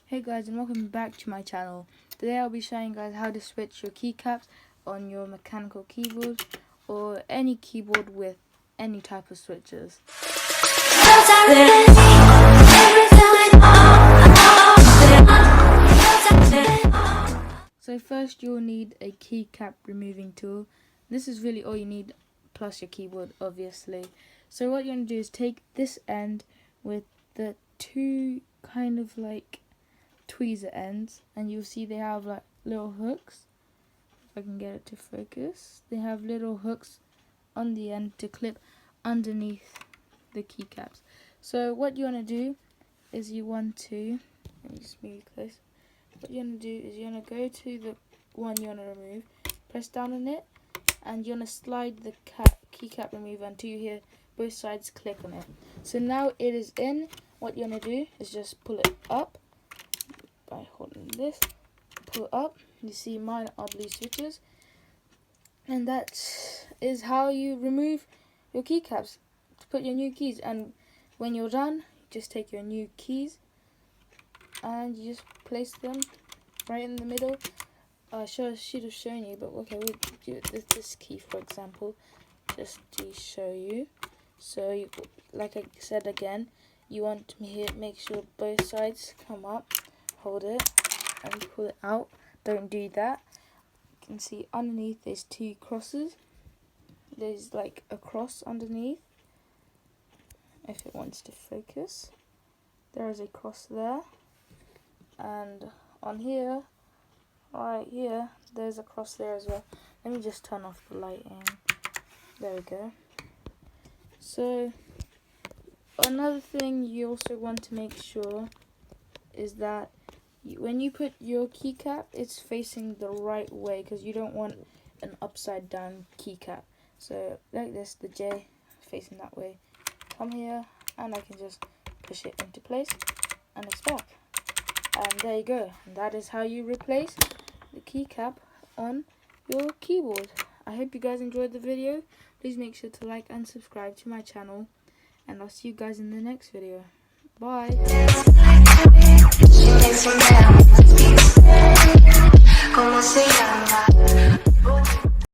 Hey guys, and welcome back to my channel. Today I'll be showing you guys how to switch your keycaps on your mechanical keyboard or any keyboard with any type of switches. So first you'll need a keycap removing tool. This is really all you need, plus your keyboard obviously. So what you're going to do is take this end with the two kind of like tweezer ends, and you'll see they have like little hooks. If I can get it to focus, they have little hooks on the end to clip underneath the keycaps. So what you want to do is you want to, let me just move close. What you want to do is you want to go to the one you want to remove, press down on it, and you want to slide the keycap remover until you hear both sides click on it. So now it is in. What you want to do is just pull it up by holding this, pull it up. You see mine are blue switches, and that is how you remove your keycaps to put your new keys. And when you're done, just take your new keys and you just place them right in the middle. I should have shown you, but okay, we'll do it with this key for example, just to show you. So you, like I said again, you want to make sure both sides come up, hold it and pull it out. Don't do that. You can see underneath there's two crosses. There's like a cross underneath. If it wants to focus, there is a cross there, and on here, right here, there's a cross there as well. Let me just turn off the lighting. There we go. So another thing you also want to make sure is that when you put your keycap, it's facing the right way, because you don't want an upside down keycap. So like this, the J facing that way. Come here and I can just push it into place and it's back. And there you go. And that is how you replace the keycap on your keyboard. I hope you guys enjoyed the video. Please make sure to like and subscribe to my channel, and I'll see you guys in the next video. Bye. ¿Cómo se llama?